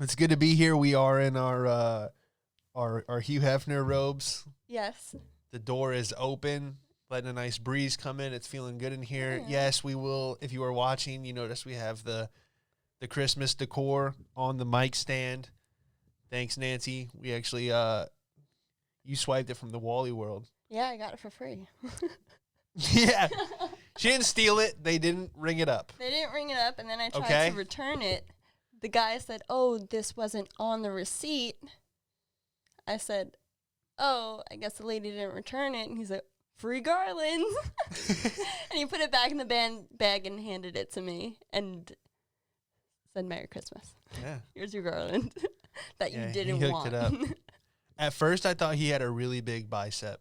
It's good to be here. We are in our Hugh Hefner robes. Yes. The door is open, letting a nice breeze come in. It's feeling good in here. Yeah. Yes, we will. If you are watching, you notice we have the Christmas decor on the mic stand. Thanks, Nancy. We actually you swiped it from the Wally World. Yeah, I got it for free. Yeah. She didn't steal it. They didn't ring it up. They didn't ring it up, and then I tried to return it. The guy said, "Oh, this wasn't on the receipt." I said, "Oh, I guess the lady didn't return it." And he's like, "Free garlands." And he put it back in the bag and handed it to me and said, "Merry Christmas. Yeah. Here's your garland that you didn't he hooked want." it up. At first, I thought he had a really big bicep.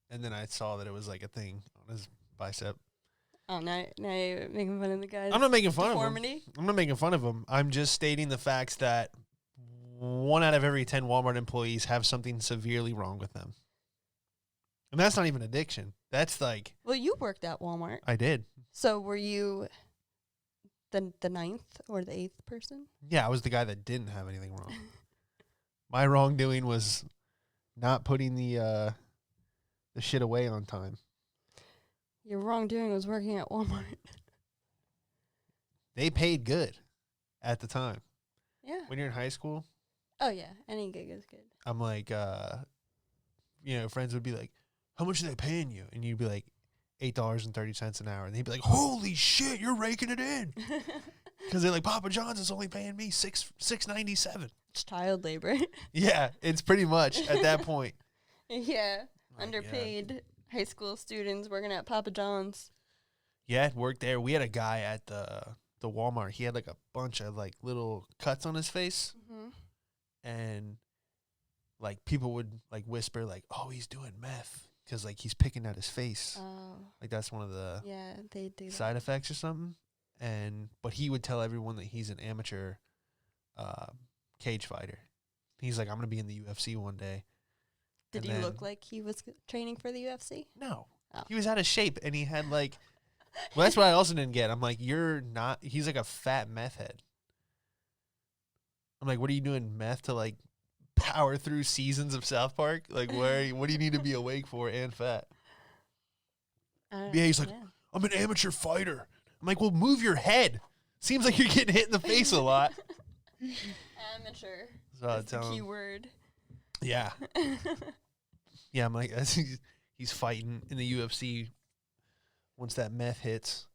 And then I saw that it was like a thing on his bicep. Oh, now you're making fun of the guy. I'm not making fun deformity? of him. I'm not making fun of him. I'm just stating the facts that 1 out of every 10 Walmart employees have something severely wrong with them. And that's not even addiction. That's like... Well, you worked at Walmart. I did. So were you the 9th or the 8th person? Yeah, I was the guy that didn't have anything wrong. My wrongdoing was not putting the shit away on time. Your wrongdoing was working at Walmart. They paid good at the time. Yeah. When you're in high school, Oh, yeah. Any gig is good. I'm like, friends would be like, "How much are they paying you?" And you'd be like, $8.30 an hour. And they'd be like, "Holy shit, you're raking it in." Because they're like, "Papa John's is only paying me $6.97. It's child labor. Yeah, it's pretty much at that point. Yeah. My Underpaid high school students working at Papa John's. Yeah, it worked there. We had a guy at the Walmart. He had like a bunch of like little cuts on his face. Mm-hmm. And like people would like whisper like, "Oh, he's doing meth," because like he's picking at his face. Oh. Like that's one of the They do side effects or something. But he would tell everyone that he's an amateur cage fighter. He's like, "I'm gonna be in the UFC one day." Did he look like he was training for the UFC? No. Oh. He was out of shape, and he had like... Well, that's what I also didn't get. I'm like, "You're not..." He's like a fat meth head. I'm like, "What are you doing meth to like power through seasons of South Park? Like, what do you need to be awake for and fat?" Yeah, he's like, "I'm an amateur fighter." I'm like, "Well, move your head. Seems like you're getting hit in the face a lot." Amateur. So That's the key word. Yeah. Yeah, I'm like, he's fighting in the UFC once that meth hits.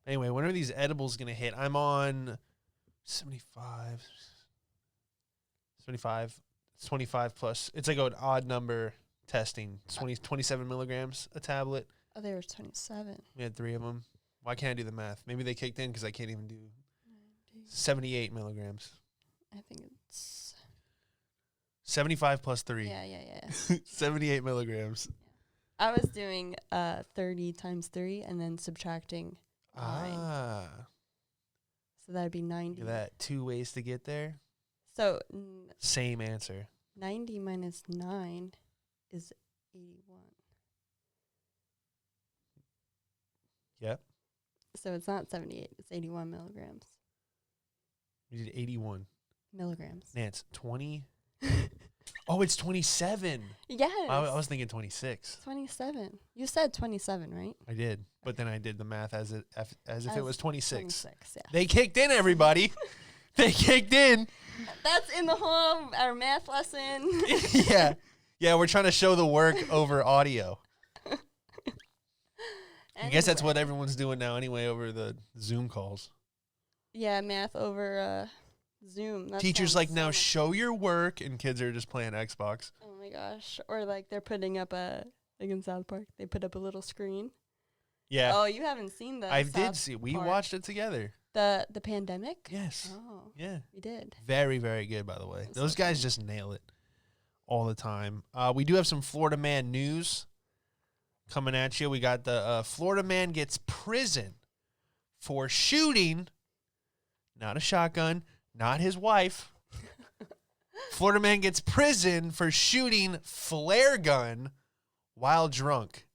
Anyway, when are these edibles going to hit? I'm on 75, 25 plus. It's like an odd number testing. 27 milligrams a tablet. Oh, there was 27. We had 3 of them. Why can't I do the math? Maybe they kicked in because I can't even do 78 milligrams. I think it's... 75 plus 3. Yeah. 78 milligrams. I was doing 30 times 3 and then subtracting 9. So that would be 90. Look at that. 2 ways to get there. So Same answer. 90 minus 9 is 81. Yep. So it's not 78. It's 81 milligrams. We did 81. Milligrams. Nance, 20? Oh, it's 27. Yes. I was thinking 26. 27. You said 27, right? I did. But then I did the math as if it was 26. 26, yeah. They kicked in, everybody. They kicked in. That's in the whole our math lesson. Yeah. Yeah, we're trying to show the work over audio. I guess that's what everyone's doing now anyway over the Zoom calls. Yeah, math over Zoom. That Teachers sounds like, so "Now much show your work," and kids are just playing Xbox. Oh my gosh. Or like they're putting up like in South Park, they put up a little screen. Yeah. Oh, you haven't seen that. I did see. We watched it together. The pandemic? Yes. Oh. Yeah. We did. Very, very good, by the way. That's Those so guys cool. just nail it all the time. We do have some Florida man news coming at you. We got the Florida man gets prison for shooting, not a shotgun, not his wife. Florida man gets prison for shooting flare gun while drunk,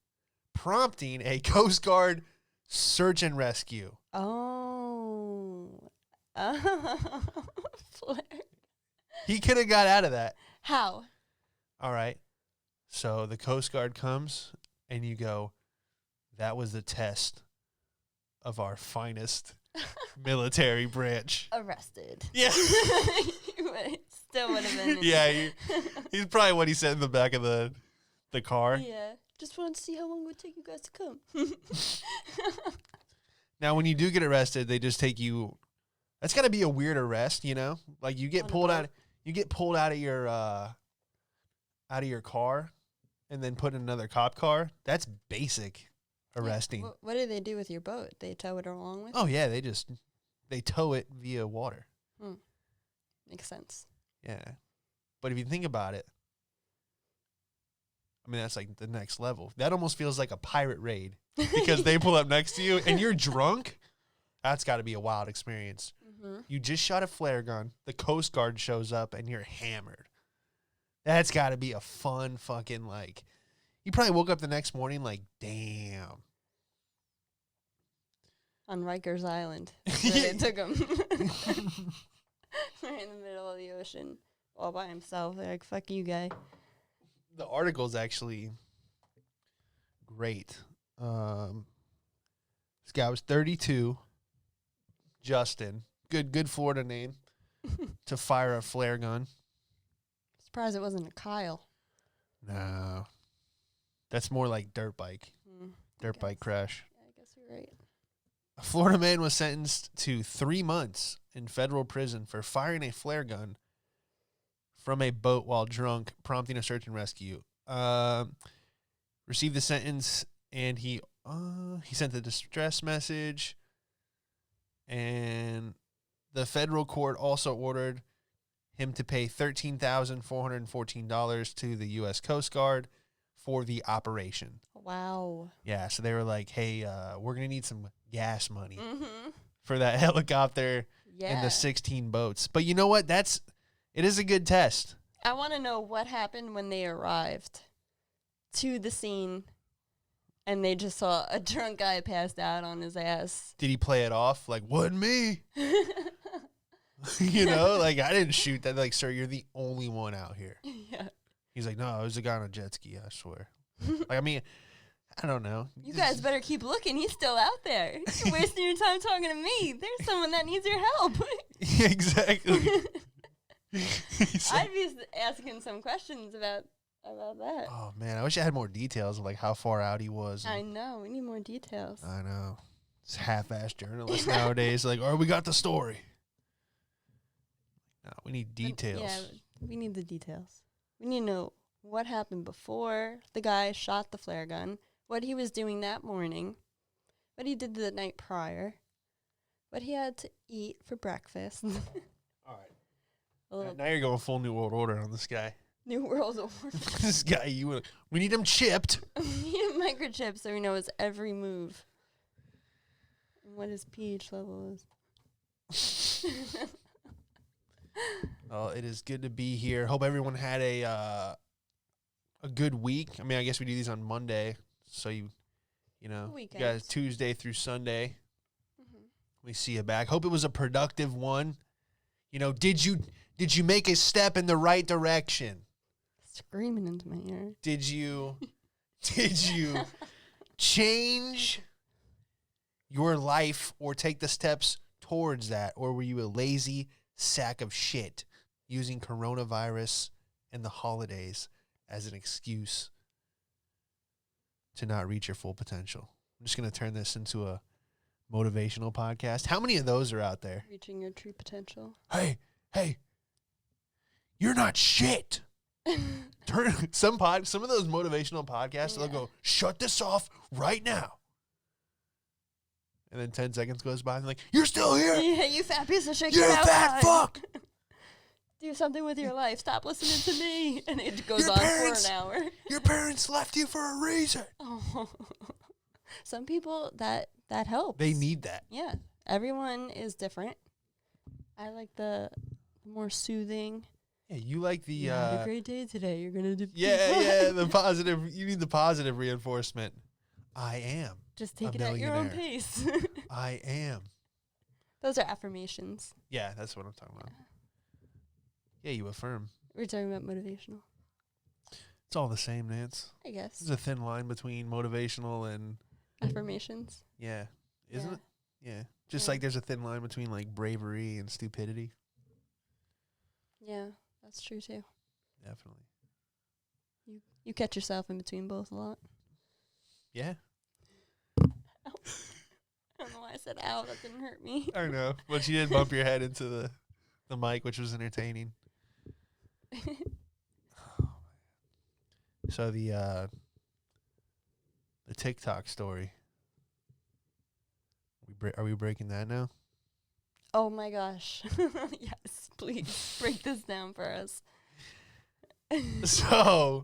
prompting a Coast Guard search and rescue. Oh. Flare. He could have got out of that. How? All right. So the Coast Guard comes and you go, that was the test of our finest military branch. Arrested. Yeah. Still would have been. Yeah. He's probably what he said in the back of the car. Yeah. Just wanted to see how long it would take you guys to come. Now, when you do get arrested, they just take you. That's got to be a weird arrest, you know? Like you get pulled out. You get pulled out of your car, and then put in another cop car. That's basic arresting. Yeah. What do they do with your boat? They tow it along with? Oh yeah, they tow it via water. Makes sense. Yeah, but if you think about it, I mean that's like the next level. That almost feels like a pirate raid because they pull up next to you and you're drunk. That's got to be a wild experience. Mm-hmm. You just shot a flare gun. The Coast Guard shows up and you're hammered. That's got to be a fun fucking like. You probably woke up the next morning like, damn. On Rikers Island, they took him right in the middle of the ocean, all by himself. They're like, "Fuck you, guy." The article's actually great. This guy was 32. Justin, good Florida name, to fire a flare gun. Surprised it wasn't a Kyle. No. That's more like dirt bike. Dirt bike crash. Yeah, I guess you're right. A Florida man was sentenced to 3 months in federal prison for firing a flare gun from a boat while drunk, prompting a search and rescue. Received the sentence, and he sent a distress message, and the federal court also ordered him to pay $13,414 to the U.S. Coast Guard for the operation. Wow. Yeah, so they were like, hey, we're going to need some gas money for that helicopter and the 16 boats. But you know what? It is a good test. I want to know what happened when they arrived to the scene and they just saw a drunk guy passed out on his ass. Did he play it off? Like, wasn't me. You know, like, I didn't shoot that. Like, sir, you're the only one out here. Yeah. He's like, no, it was a guy on a jet ski, I swear. Like, I mean, I don't know. You guys better keep looking. He's still out there. You're wasting your time talking to me. There's someone that needs your help. Yeah, exactly. I'd be asking some questions about that. Oh, man, I wish I had more details of, like, how far out he was. I know. We need more details. I know. It's half-assed journalists nowadays. Like, all right, we got the story. No, we need details. Yeah, we need the details. We need to know what happened before the guy shot the flare gun, what he was doing that morning, what he did the night prior, what he had to eat for breakfast. All right. Now you're going full New World Order on this guy. New World Order. This guy, we need him chipped. We need him microchipped so we know his every move. And what his pH level is. Well, it is good to be here. Hope everyone had a good week. I mean, I guess we do these on Monday, so you guys Tuesday through Sunday. Mm-hmm. We see you back. Hope it was a productive one. You know, did you make a step in the right direction? Screaming into my ear. Did you change your life or take the steps towards that, or were you a lazy sack of shit using coronavirus and the holidays as an excuse to not reach your full potential? I'm just going to turn this into a motivational podcast. How many of those are out there? Reaching your true potential. Hey, you're not shit. Some of those motivational podcasts, they'll go, shut this off right now. And then 10 seconds goes by and they're like, you're still here? Yeah, you fat piece of shit. You're a fat fuck. Do something with your life. Stop listening to me. And it goes on for an hour. Your parents left you for a reason. Oh. Some people, that helps. They need that. Yeah. Everyone is different. I like the more soothing. Yeah, you like the... have a great day today. You're going to do... Yeah, the positive... You need the positive reinforcement. I am. Just take it at your own pace. I am. Those are affirmations. Yeah, that's what I'm talking about. Yeah, you affirm. We're talking about motivational. It's all the same, Nance. I guess. There's a thin line between motivational and affirmations. Yeah. Isn't it? Yeah. Just Yeah. like there's a thin line between like bravery and stupidity. Yeah, that's true too. Definitely. You catch yourself in between both a lot. Yeah. Ow. I don't know why I said ow. That didn't hurt me. I know. But you did bump your head into the mic, which was entertaining. So the TikTok story. Are we breaking that now? Oh my gosh. Yes, please break this down for us. So,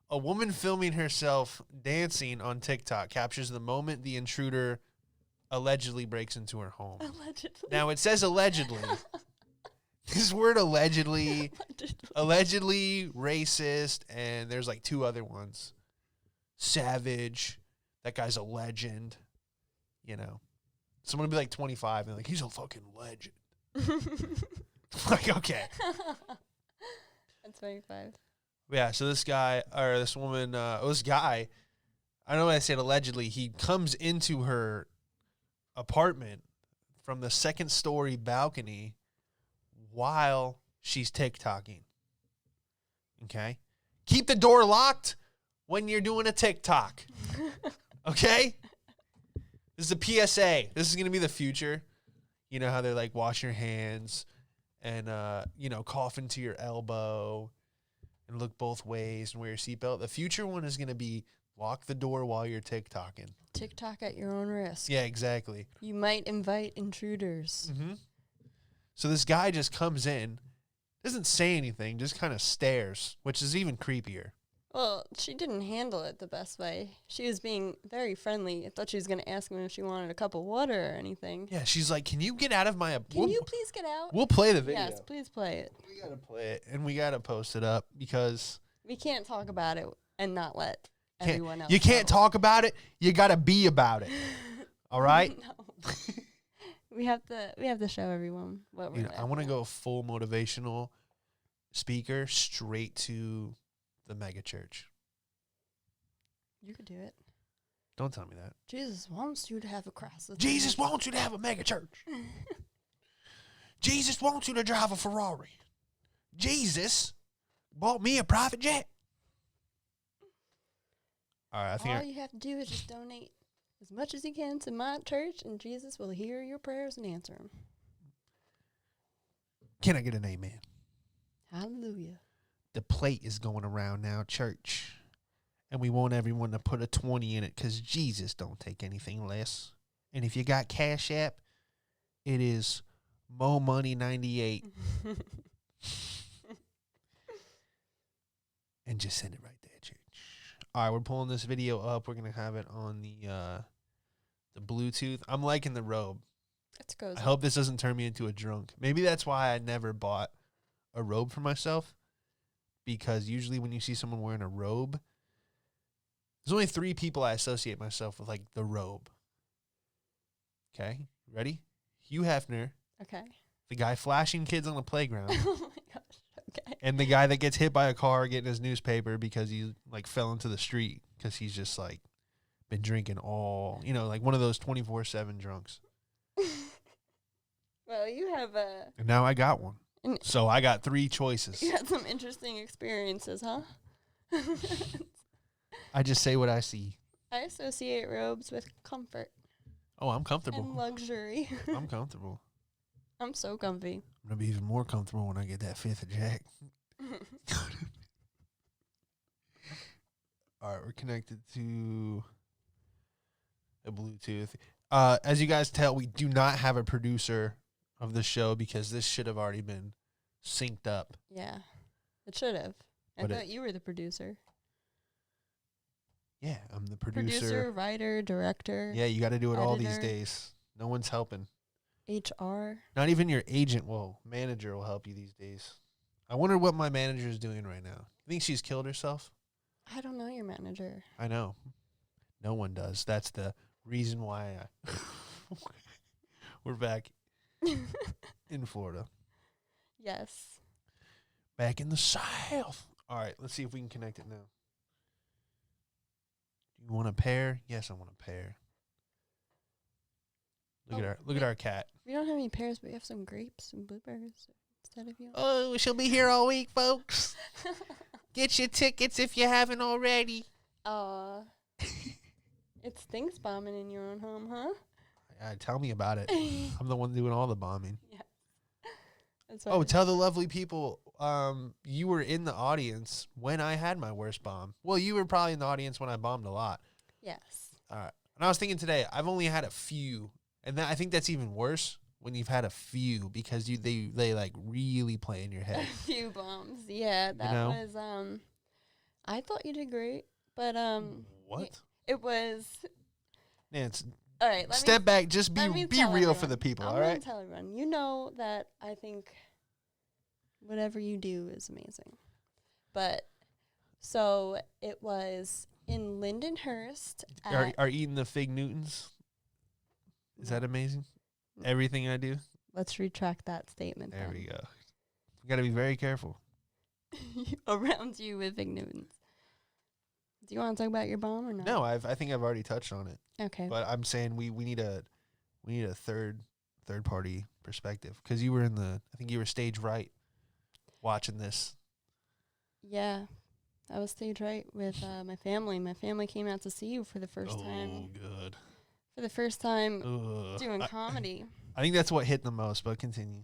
a woman filming herself dancing on TikTok captures the moment the intruder allegedly breaks into her home. Allegedly. Now, it says allegedly. This word allegedly racist, and there's like two other ones. Savage. That guy's a legend. You know. Someone would be like 25 and like, he's a fucking legend. Like, okay. That's 25. Yeah, so this guy, or this woman, this guy, I don't know why I said allegedly, he comes into her apartment from the second story balcony while she's TikToking. Okay? Keep the door locked when you're doing a TikTok. Okay? This is a PSA. This is going to be the future. You know how they're like, wash your hands and, cough into your elbow and look both ways and wear your seatbelt. The future one is going to be lock the door while you're TikToking. TikTok at your own risk. Yeah, exactly. You might invite intruders. Mm-hmm. So this guy just comes in, doesn't say anything, just kind of stares, which is even creepier. Well, she didn't handle it the best way. She was being very friendly. I thought she was going to ask him if she wanted a cup of water or anything. Yeah, she's like, can you get out of my... Can you please get out? We'll play the video. Yes, please play it. We got to play it, and we got to post it up because... We can't talk about it and not let everyone else You can't know. talk about it. You got to be about it. All right? No. We have to show everyone what we're I want to go full motivational speaker straight to the mega church. You could do it. Don't tell me that. Jesus wants you to have a cross. Jesus wants you to have a mega church. Jesus wants you to drive a Ferrari. Jesus bought me a private jet. All right, all you have to do is just donate as much as you can to my church, and Jesus will hear your prayers and answer them. Can I get an amen? Hallelujah. The plate is going around now, church. And we want everyone to put a 20 in it because Jesus don't take anything less. And if you got Cash App, it is MoMoney98. And just send it right there, church. All right, we're pulling this video up. We're going to have it on the Bluetooth. I'm liking the robe. Let's go. I hope this doesn't turn me into a drunk. Maybe that's why I never bought a robe for myself. Because usually when you see someone wearing a robe, there's only 3 people I associate myself with, like, the robe. Okay? Ready? Hugh Hefner. Okay. The guy flashing kids on the playground. Oh, my gosh. Okay. And the guy that gets hit by a car getting his newspaper because he, like, fell into the street because he's just, like, been drinking all, like one of those 24/7 drunks. Well, you have And now I got one. So I got 3 choices. You had some interesting experiences, huh? I just say what I see. I associate robes with comfort. Oh, I'm comfortable. And luxury. I'm comfortable. I'm so comfy. I'm going to be even more comfortable when I get that 5th of Jack. All right, we're connected to a Bluetooth. As you guys tell, we do not have a producer of the show because this should have already been synced up. Yeah, it should have. I But thought you were the producer. Yeah, I'm the producer. Producer, writer, director. Yeah, you got to do it all these editor. days. No one's helping. HR. Not even your agent manager will help you these days. I wonder what my manager is doing right now. You think she's killed herself? I don't know your manager. I know. No one does. That's the reason why we're back in Florida. Yes. Back in the South. All right, let's see if we can connect it now. Do you want a pear? Yes, I want a pear. Look at our cat. We don't have any pears, but we have some grapes and blueberries instead of you. Oh, she'll be here all week, folks. Get your tickets if you haven't already. It's stinks bombing in your own home, huh? Tell me about it. I'm the one doing all the bombing. Yeah. Tell the lovely people, you were in the audience when I had my worst bomb. Well, you were probably in the audience when I bombed a lot. Yes. All right. And I was thinking today, I've only had a few, and I think that's even worse when you've had a few because they like really play in your head. A few bombs. Yeah, that was I thought you did great, but what? It was Nance. All right, step back, just be real everyone. for the people, I'm all right? gonna tell everyone. You know that I think whatever you do is amazing. But so it was in Lindenhurst. Are eating the Fig Newtons? Is that amazing? Everything I do? Let's retract that statement. There we go. You got to be very careful. Around you with Fig Newtons. Do you want to talk about your bomb or not? No, I think I've already touched on it. Okay. But I'm saying we need a third party perspective because you were I think you were stage right watching this. Yeah. I was stage right with my family. My family came out to see you for the first time. Oh, good. For the first time doing comedy. I think that's what hit the most, but continue.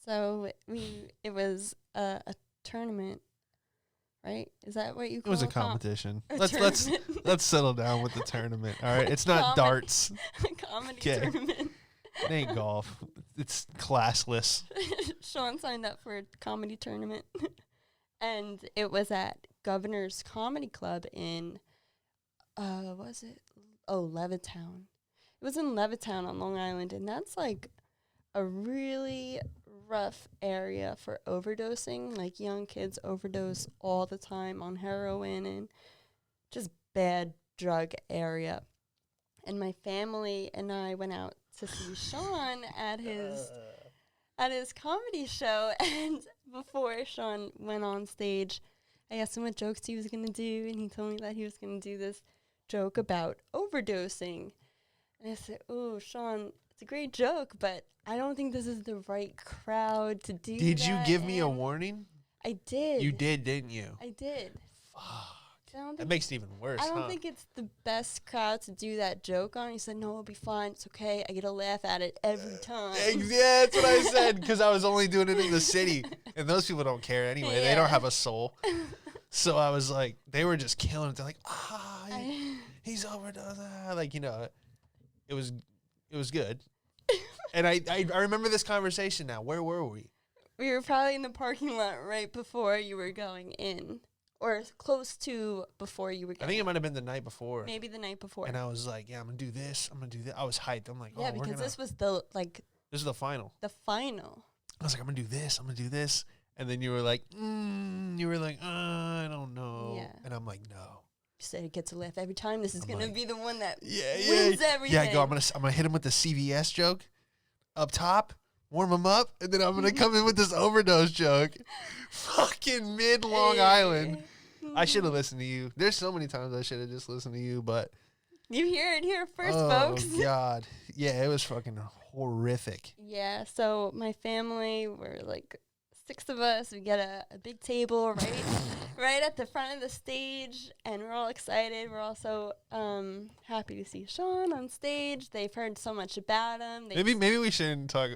So it was a tournament, right? Is that what you call it? It was a competition. Tournament. Let's settle down with the tournament. All right, it's not darts. Comedy tournament. It ain't golf. It's classless. Sean signed up for a comedy tournament, and it was at Governor's Comedy Club in, was it? Oh, Levittown. It was in Levittown on Long Island, and that's like a really rough area for overdosing. Like young kids overdose all the time on heroin and just bad drug area. And my family and I went out to see Sean at his comedy show, and before Sean went on stage, I asked him what jokes he was going to do, and he told me that he was going to do this joke about overdosing. And I said, "Oh, Sean, it's a great joke, but I don't think this is the right crowd to do Did that." you give me a warning? I did. You did, didn't you? I did. Fuck. That makes it even worse, I don't think it's the best crowd to do that joke on. He said, "No, it'll be fine. It's okay. I get a laugh at it every time." Yeah, that's what I said, because I was only doing it in the city. And those people don't care anyway. Yeah. They don't have a soul. So I was like, they were just killing it. They're like, he's overdosed. Like, you know, it was good. And I remember this conversation now. Where were we? We were probably in the parking lot right before you were going in. Or close to before you were going. I think it might have been the night before. Maybe the night before. And I was like, yeah, I'm going to do this. I'm going to do that. I was hyped. I'm like, yeah, because this was the, like... This is the final. The final. I was like, I'm going to do this. I'm going to do this. And then you were like, I don't know. Yeah. And I'm like, no. You said it gets a laugh every time. This is going to be the one that wins everything. Yeah, I go, I'm gonna hit him with the CVS joke up top. Warm him up, and then I'm going to come in with this overdose joke. Fucking mid Long Island. I should have listened to you. There's so many times I should have just listened to you, but... You hear it here first, folks. Oh, God. Yeah, it was fucking horrific. Yeah, so my family, we're like 6 of us. We get a big table right at the front of the stage, and we're all excited. We're also happy to see Sean on stage. They've heard so much about him. Maybe we shouldn't talk.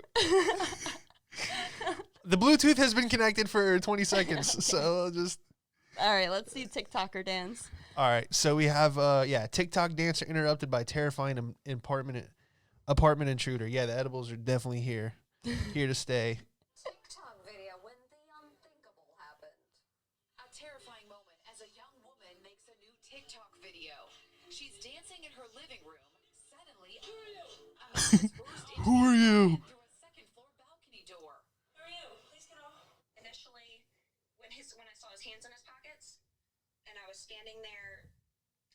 The Bluetooth has been connected for 20 seconds, so I'll just... All right, let's see TikToker dance. All right, so we have TikTok dancer interrupted by terrifying apartment intruder. Yeah, the edibles are definitely here to stay. TikTok video when the unthinkable happened. A terrifying moment as a young woman makes a new TikTok video. She's dancing in her living room. Suddenly, Who are you? Through a second-floor balcony door. Who are you? Please get off. Initially, when I saw his hands in his pockets, and I was standing there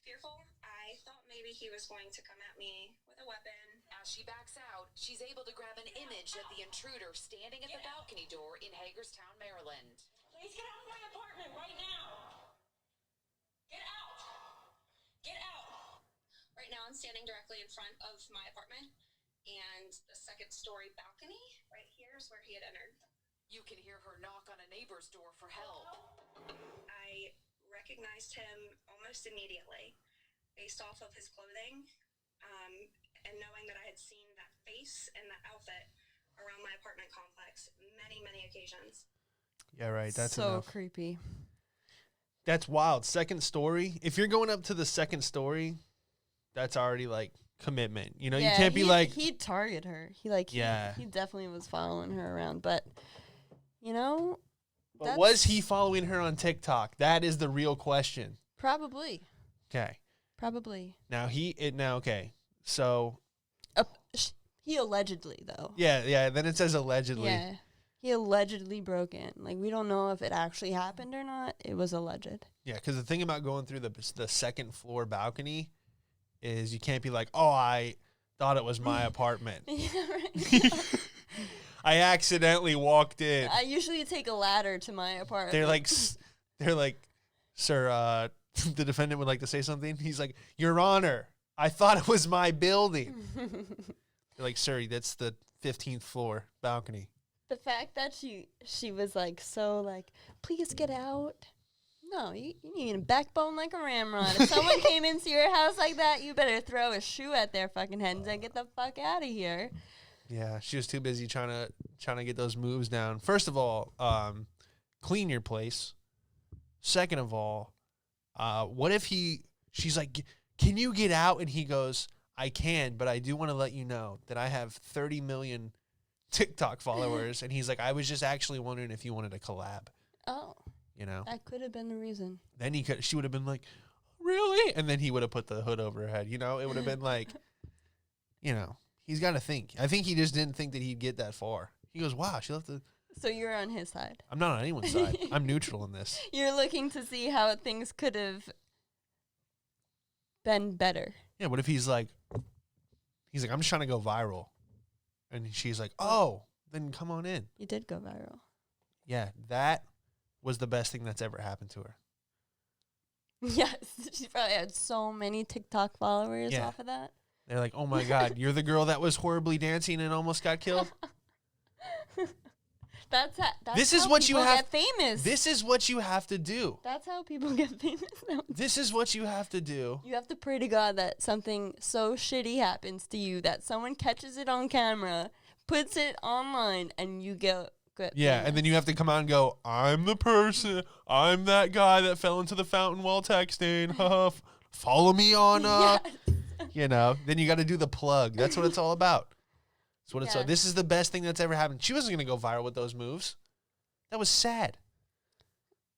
fearful, I thought maybe he was going to come at me with a weapon. As she backs out, she's able to grab an image of the intruder standing at the balcony door in Hagerstown, Maryland. Please get out of my apartment right now. Get out. Get out. Right now, I'm standing directly in front of my apartment, and the second story balcony right here is where he had entered. You can hear her knock on a neighbor's door for help. I recognized him almost immediately based off of his clothing, and knowing that I had seen that face and that outfit around my apartment complex many, many occasions. Yeah, right. That's so enough. creepy. That's wild. Second story. If you're going up to the second story, that's already like commitment. You know, you can't be like he'd target her. He definitely was following her around. But you know, But was he following her on TikTok? That is the real question. Probably. Okay. Probably. Okay. So he allegedly though. Yeah. Then it says allegedly. Yeah. He allegedly broke in. Like, we don't know if it actually happened or not. It was alleged. Yeah, because the thing about going through the second floor balcony is you can't be like, oh, I thought it was my apartment. Yeah, right. I accidentally walked in. I usually take a ladder to my apartment. They're like, sir, the defendant would like to say something. He's like, Your Honor, I thought it was my building. They're like, sir, that's the 15th floor balcony. The fact that she was like, so like, please get out. No, you need a backbone like a ramrod. If someone came into your house like that, you better throw a shoe at their fucking head and say, get the fuck out of here. Yeah, she was too busy trying to get those moves down. First of all, clean your place. Second of all, what if she's like, can you get out? And he goes, I can, but I do want to let you know that I have 30 million TikTok followers. And he's like, I was just actually wondering if you wanted to collab. Oh. You know? That could have been the reason. Then she would have been like, really? And then he would have put the hood over her head. You know, it would have been like, you know, he's got to think. I think he just didn't think that he'd get that far. He goes, wow, she left the... So you're on his side. I'm not on anyone's side. I'm neutral in this. You're looking to see how things could have been better. Yeah, what if he's like, I'm just trying to go viral. And she's like, oh, then come on in. You did go viral. Yeah, that was the best thing that's ever happened to her. Yes, she probably had so many TikTok followers off of that. They're like, oh my God, you're the girl that was horribly dancing and almost got killed? That's this how is what people you have, get famous. This is what you have to do. That's how people get famous now. This is what you have to do. You have to pray to God that something so shitty happens to you that someone catches it on camera, puts it online, and you get yeah, famous. and then you have to come out and go, I'm the person. I'm that guy that fell into the fountain while texting. Follow me on, Yes. you know. Then you got to do the plug. That's what it's all about. That's what it's all. This is the best thing that's ever happened. She wasn't going to go viral with those moves. That was sad.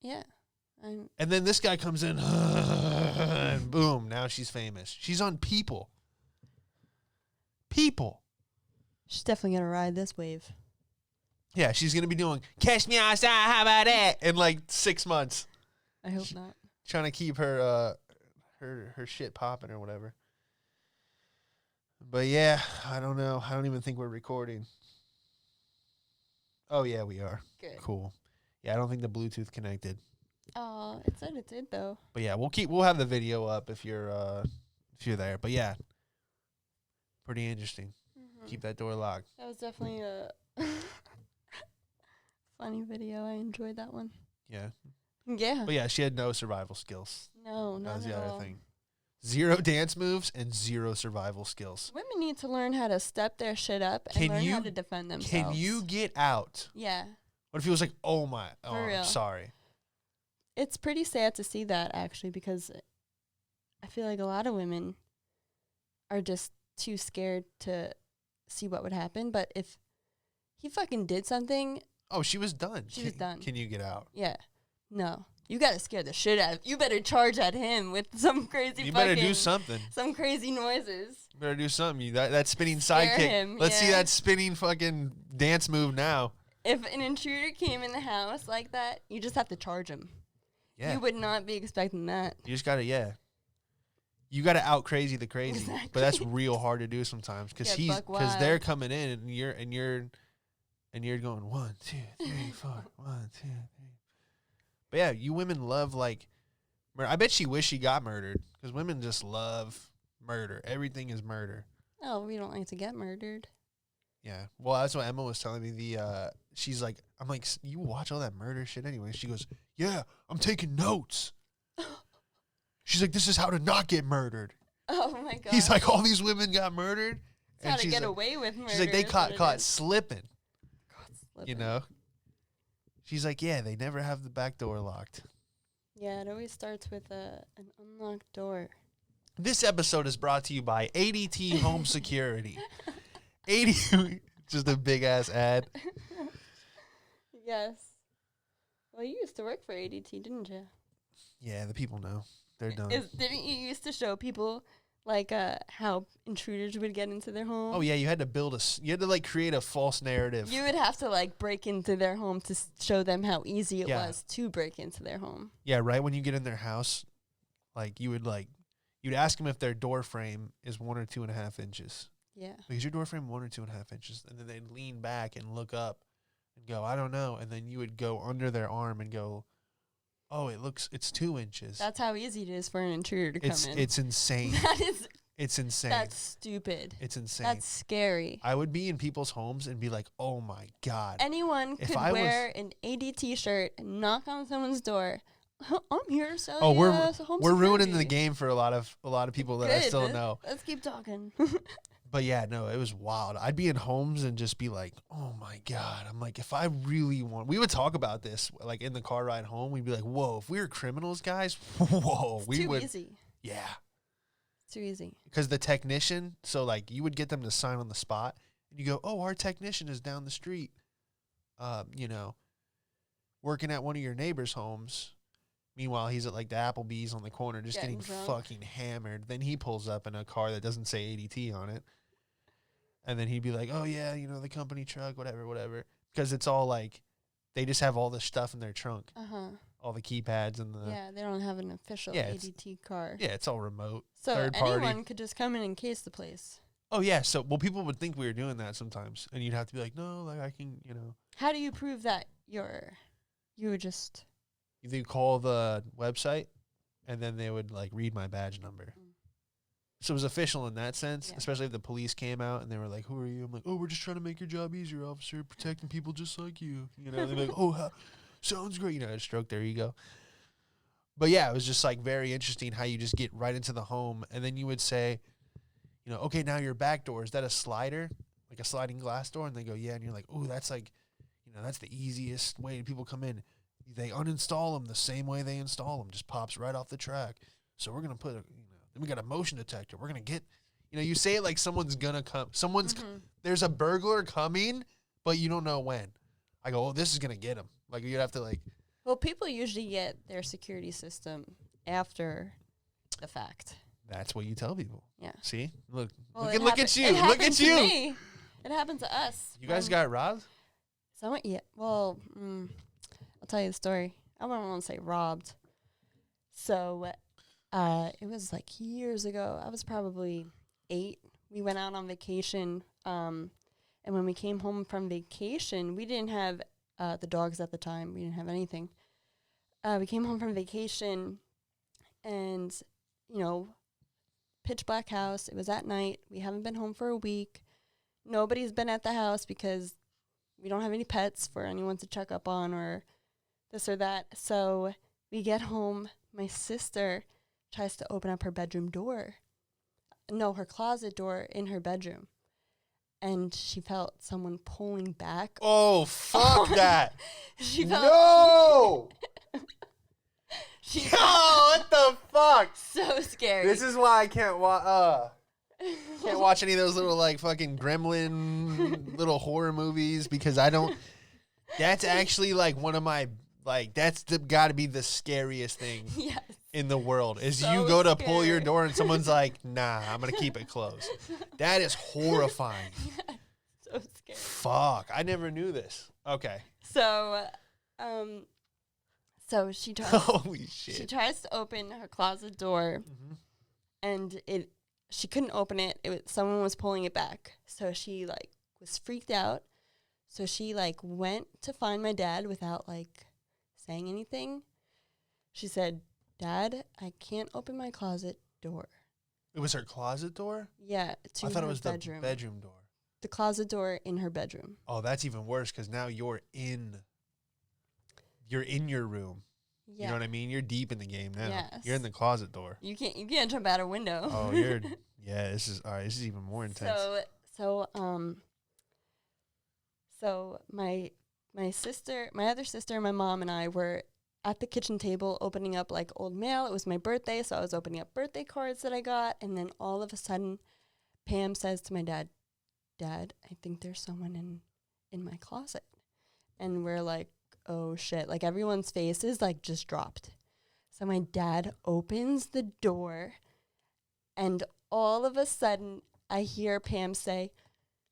Yeah. And then this guy comes in, and boom, now she's famous. She's on People. People. She's definitely going to ride this wave. Yeah, she's going to be doing, catch me outside, how about that, in like 6 months. I hope not. Trying to keep her her shit popping or whatever. But yeah, I don't know. I don't even think we're recording. Oh yeah, we are. Good. Cool. Yeah, I don't think the Bluetooth connected. Oh, it said it did though. But yeah, we'll have the video up if you're there. But yeah, pretty interesting. Mm-hmm. Keep that door locked. That was definitely a funny video. I enjoyed that one. Yeah. Yeah. But yeah, she had no survival skills. No, that was not the at other all. thing. 0 dance moves and 0 survival skills. Women need to learn how to step their shit up and learn how to defend themselves. Can you get out? Yeah. What if he was like, oh my, real. I'm sorry. It's pretty sad to see that, actually, because I feel like a lot of women are just too scared to see what would happen. But if he fucking did something... Oh, she was done. She was done. Can you get out? Yeah. No. You got to scare the shit out of... You better charge at him with some crazy You better do something. Some crazy noises. You better do something. That spinning Scare sidekick. him, Let's see yeah. that spinning fucking dance move now. If an intruder came in the house like that, you just have to charge him. Yeah. You would not be expecting that. You just got to, yeah. You got to out crazy the crazy. Exactly. But that's real hard to do sometimes because they're coming in and you're going 1, 2, 3, 4, 1, 2, 3. But yeah, you women love like murder. I bet she wish she got murdered because women just love murder. Everything is murder. Oh, we don't like to get murdered. Yeah. Well, that's what Emma was telling me. She's like, I'm like, you watch all that murder shit anyway. She goes, yeah, I'm taking notes. She's like, this is how to not get murdered. Oh my god. He's like, all these women got murdered. It's how to get away with murder. She's like, they caught slipping. Slipping. You know. She's like, yeah, they never have the back door locked. Yeah, it always starts with an unlocked door. This episode is brought to you by ADT Home Security. Just a big ass ad. Yes. Well, you used to work for ADT, didn't you? Yeah, the people know. They're done. Didn't you used to show people like how intruders would get into their home? Oh yeah, you had to like create a false narrative. You would have to like break into their home to show them how easy it was to break into their home. Yeah, right when you get in their house, like you'd ask them if their door frame is 1 or 2.5 inches. Yeah. Like, is your door frame 1 or 2.5 inches? And then they'd lean back and look up and go, I don't know. And then you would go under their arm and go, oh, it's 2 inches. That's how easy it is for an intruder to come in. It's insane. It's insane. That's stupid. It's insane. That's scary. I would be in people's homes and be like, oh my God. Anyone could wear an ADT shirt and knock on someone's door. I'm here to sell you home we're ruining security. the game for a lot of people that I still know. Let's keep talking. But yeah, no, it was wild. I'd be in homes and just be like, oh my God. I'm like, if I really want, we would talk about this like in the car ride home. We'd be like, whoa, if we were criminals, guys, whoa, It's too easy. Yeah. It's too easy. Because the technician, so like you would get them to sign on the spot and you go, oh, our technician is down the street, working at one of your neighbor's homes. Meanwhile, he's at like the Applebee's on the corner just getting fucking hammered. Then he pulls up in a car that doesn't say ADT on it. And then he'd be like, oh, yeah, the company truck, whatever. Because it's all like, they just have all this stuff in their trunk. Uh-huh. All the keypads and the... Yeah, they don't have an official ADT car. Yeah, it's all remote. So third party. anyone could just come in and case the place. Oh, yeah. So, people would think we were doing that sometimes. And you'd have to be like, no, like I can, How do you prove that you were just... You call the website, and then they would, like, read my badge number. So it was official in that sense, especially if the police came out and they were like, who are you? I'm like, oh, we're just trying to make your job easier, officer, protecting people just like you. They're like, oh, sounds great. Stroke their ego. But, yeah, it was just, like, very interesting how you just get right into the home, and then you would say, okay, now your back door, is that a slider, like a sliding glass door? And they go, yeah. And you're like, oh, that's, like, that's the easiest way people come in. They uninstall them the same way they install them. Just pops right off the track. So we're going to put, then we got a motion detector. We're going to get, you say it like someone's going to come. There's a burglar coming, but you don't know when. I go, oh, this is going to get him. Like, you'd have to, like. Well, people usually get their security system after the fact. That's what you tell people. Yeah. See? Look at you. Look at you. Me. It happened to us. You guys got robbed? Somewhat, yeah. Well, I'll tell you the story. I don't want to say robbed. So, it was like years ago. I was probably 8. We went out on vacation. And when we came home from vacation, we didn't have the dogs at the time. We didn't have anything. We came home from vacation and, pitch black house. It was at night. We haven't been home for a week. Nobody's been at the house because we don't have any pets for anyone to check up on or this or that. So we get home. My sister tries to open up her bedroom door. No, her closet door in her bedroom. And she felt someone pulling back. Oh, fuck that. She felt... No! What the fuck? So scary. This is why I can't watch any of those little, like, fucking gremlin little horror movies because I don't... That's actually, like, one of my... Like, that's got to be the scariest thing in the world is so you go to pull your door and someone's like, nah, I'm going to keep it closed. That is horrifying. So scary. Fuck. I never knew this. Okay. So she tries. Holy shit. She tries to open her closet door, and she couldn't open it. Someone was pulling it back. So she, like, was freaked out. So she, like, went to find my dad without, like, saying anything. She said, Dad, I can't open my closet door. It was her closet door? Yeah, to I thought her it was bedroom. the bedroom door. The closet door in her bedroom. Oh, that's even worse because now you're in your room. Yeah. You know what I mean? You're deep in the game now. Yes. You're in the closet door. You can't jump out a window. Oh, you're yeah. This is all right. This is even more intense. So my sister, my other sister, my mom, and I were at the kitchen table opening up like old mail. It was my birthday, so I was opening up birthday cards that I got, and then all of a sudden, Pam says to my dad, "Dad, I think there's someone in my closet," and we're like, "Oh shit!" Like everyone's faces like just dropped. So my dad opens the door, and all of a sudden, I hear Pam say,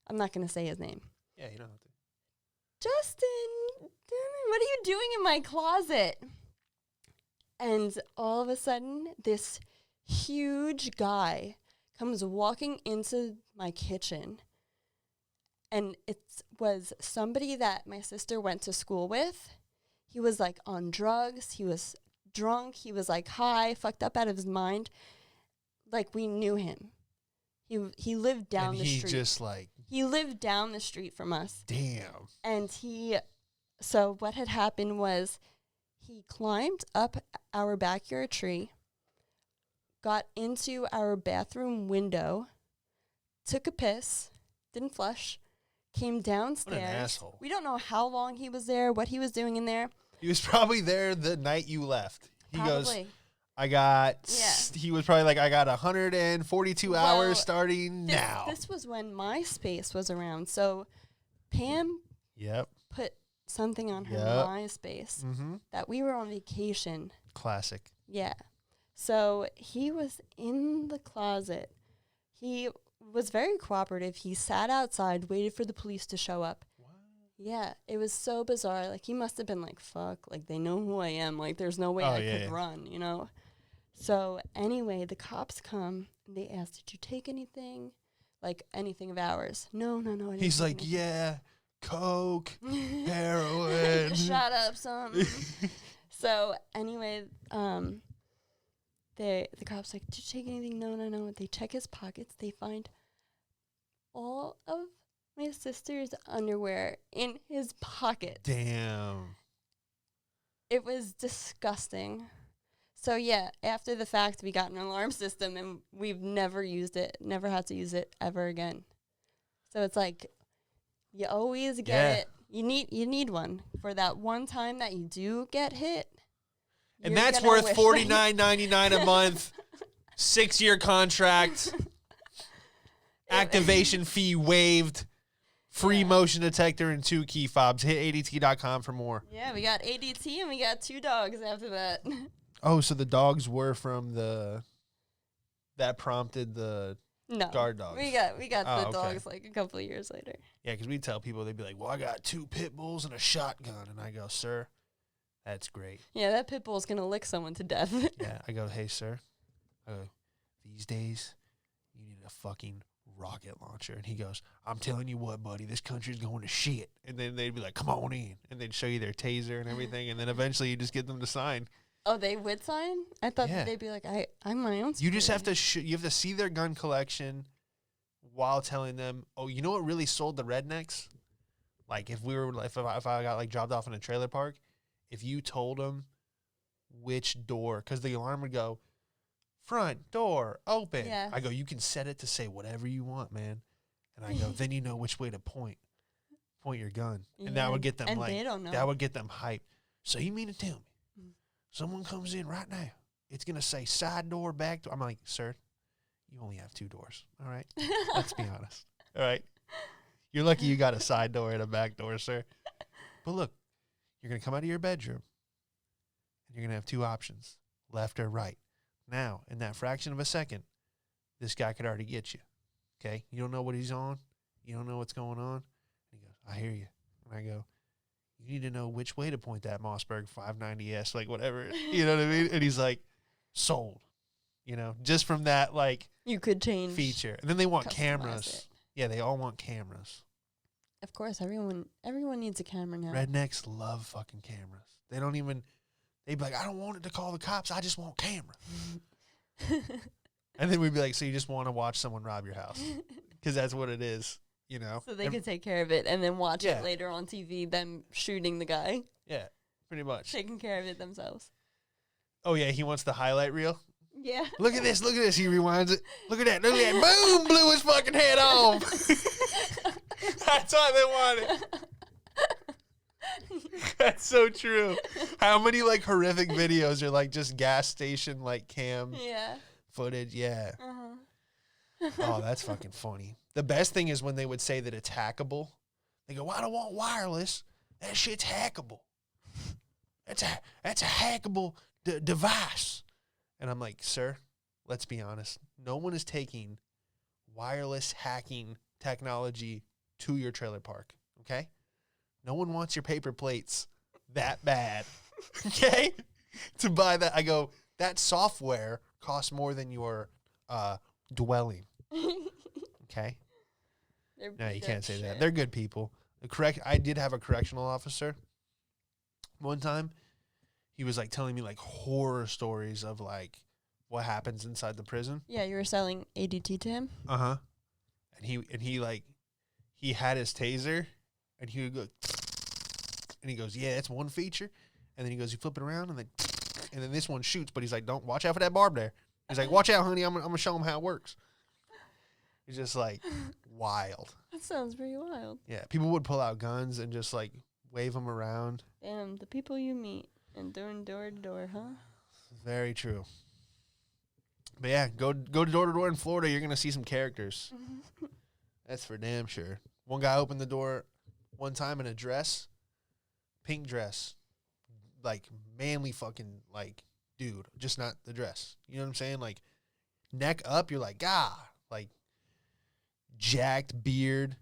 "I'm not gonna say his name." Yeah, you don't have to. Justin, what are you doing in my closet? And all of a sudden, this huge guy comes walking into my kitchen. And it was somebody that my sister went to school with. He was like on drugs. He was drunk. He was like high, fucked up out of his mind. Like we knew him. He lived down the street. He lived down the street from us. Damn. And so what had happened was he climbed up our backyard tree, got into our bathroom window, took a piss, didn't flush, came downstairs. What an asshole. We don't know how long he was there, what he was doing in there. He was probably there the night you left. He Probably. goes, he was probably like, I got 142 hours starting now. This was when MySpace was around. So Pam put something on her MySpace that we were on vacation. Classic. Yeah. So he was in the closet. He was very cooperative. He sat outside, waited for the police to show up. What? Yeah. It was so bizarre. Like, he must have been like, fuck, like, they know who I am. Like, there's no way I could run, you know? So, anyway, the cops come, and they ask, did you take anything? Like, anything of ours? No. He's like, yeah, coke, heroin. Shut up, son. So, anyway, the cops like, did you take anything? No. They check his pockets. They find all of my sister's underwear in his pocket. Damn. It was disgusting. So, yeah, after the fact, we got an alarm system, and we've never used it, never had to use it ever again. So it's like, you always get it. You need one for that one time that you do get hit. And that's worth $49.99 a month, 6-year contract, activation fee waived, free motion detector, and 2 key fobs. Hit ADT.com for more. Yeah, we got ADT, and we got 2 dogs after that. Oh, so the dogs were from that prompted the guard dogs. We got the dogs like a couple of years later. Yeah, because we tell people, they'd be like, well, I got 2 pit bulls and a shotgun. And I go, sir, that's great. Yeah, that pit bull's going to lick someone to death. Yeah, I go, hey, sir, these days, you need a fucking rocket launcher. And he goes, I'm telling you what, buddy, this country's going to shit. And then they'd be like, come on in. And they'd show you their taser and everything. And then eventually you just get them to sign. Oh, they would sign? I thought that they'd be like, I'm my own. You just have to you have to see their gun collection while telling them, oh, you know what really sold the rednecks? Like if I got like dropped off in a trailer park, if you told them which door, because the alarm would go, front door open. Yeah. I go, you can set it to say whatever you want, man. And I go, then you know which way to point your gun, and that would get them they don't know. That would get them hyped. So you mean to tell me? Someone comes in right now, it's going to say side door, back door. I'm like, sir, you only have 2 doors. All right? Let's be honest. All right? You're lucky you got a side door and a back door, sir. But look, you're going to come out of your bedroom, and you're going to have 2 options, left or right. Now, in that fraction of a second, this guy could already get you. Okay? You don't know what he's on. You don't know what's going on. And he goes, I hear you. And I go, you need to know which way to point that Mossberg 590S, like whatever, you know what I mean? And he's like, sold, you know, just from that, like, you could change feature. And then they want cameras. Yeah, they all want cameras. Of course, everyone needs a camera now. Rednecks love fucking cameras. They don't even, They'd be like, I don't want it to call the cops. I just want camera. And then we'd be like, so you just want to watch someone rob your house? Because that's what it is, you know? So they could take care of it and then watch it later on TV, them shooting the guy. Yeah, pretty much. Taking care of it themselves. Oh, yeah, he wants the highlight reel? Yeah. Look at this. He rewinds it. Look at that. Boom, blew his fucking head off. That's all they wanted. That's so true. How many like horrific videos are like just gas station like cam footage? Yeah. Oh, that's fucking funny. The best thing is when they would say that it's hackable. They go, well, I don't want wireless. That shit's hackable. That's a hackable device. And I'm like, sir, let's be honest. No one is taking wireless hacking technology to your trailer park, okay? No one wants your paper plates that bad, okay? To buy that. I go, that software costs more than your dwelling, okay? No, you can't say that. They're good people. I did have a correctional officer one time. He was like telling me like horror stories of like what happens inside the prison. Yeah, you were selling ADT to him? Uh-huh. And he had his taser and he would go and he goes, yeah, that's one feature. And then he goes, you flip it around and then this one shoots, but he's like, don't watch out for that barb there. He's like, watch out, honey, I'm gonna show him how it works. It's just like wild. That sounds pretty wild. Yeah, people would pull out guns and just like wave them around. Damn, the people you meet and doing door to door, huh? Very true. But yeah, go door to door in Florida. You're gonna see some characters. That's for damn sure. One guy opened the door one time in a dress, pink dress, like manly fucking like dude, just not the dress. You know what I'm saying? Like neck up, you're like like jacked beard,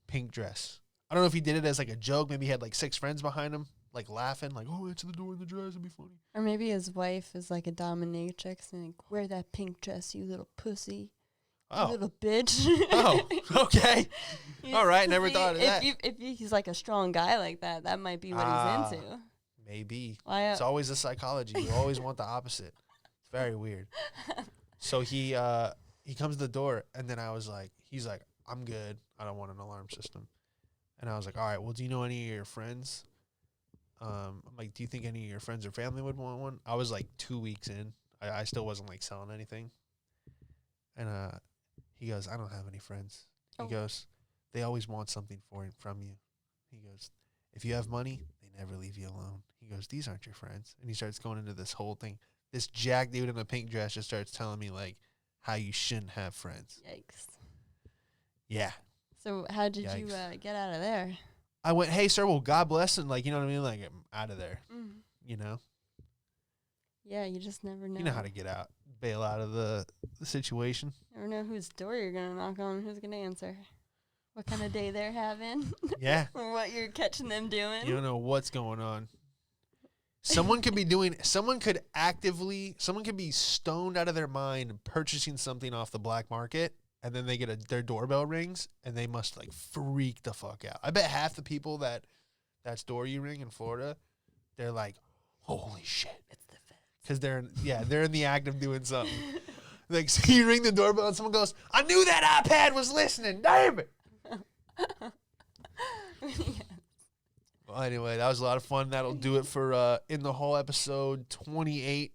pink dress. I don't know if he did it as like a joke. Maybe he had like 6 friends behind him, like laughing, like, oh, answer the door in the dress, it'd be funny. Or maybe his wife is like a dominatrix and like, wear that pink dress, you little pussy. Oh. You little bitch. Oh, okay. All right, never thought of that. If he's like a strong guy like that, that might be what he's into. Maybe. Why, it's always the psychology. You always want the opposite. It's very weird. So he comes to the door, and then he's like, I'm good. I don't want an alarm system. And I was like, all right, well, do you know any of your friends? I'm like, do you think any of your friends or family would want one? I was like 2 weeks in. I still wasn't like selling anything. And he goes, I don't have any friends. He goes, they always want something from you. He goes, if you have money, they never leave you alone. He goes, these aren't your friends. And he starts going into this whole thing. This jack dude in a pink dress just starts telling me like how you shouldn't have friends. Yikes. Yeah. So how did you get out of there? I went, hey, sir, well, God bless. And like, you know what I mean? Like, I'm out of there, you know? Yeah, you just never know. You know how to get out, bail out of the situation. Never know whose door you're going to knock on, who's going to answer. What kind of day they're having. Yeah. Or what you're catching them doing. You don't know what's going on. Someone could be stoned out of their mind purchasing something off the black market, and then they get their doorbell rings, and they must like freak the fuck out. I bet half the people that's door you ring in Florida, they're like, holy shit. It's the feds. Because they're in the act of doing something. Like, so you ring the doorbell and someone goes, I knew that iPad was listening, damn it. Yes. Well, anyway, that was a lot of fun. That'll do it for In the Hole episode 28.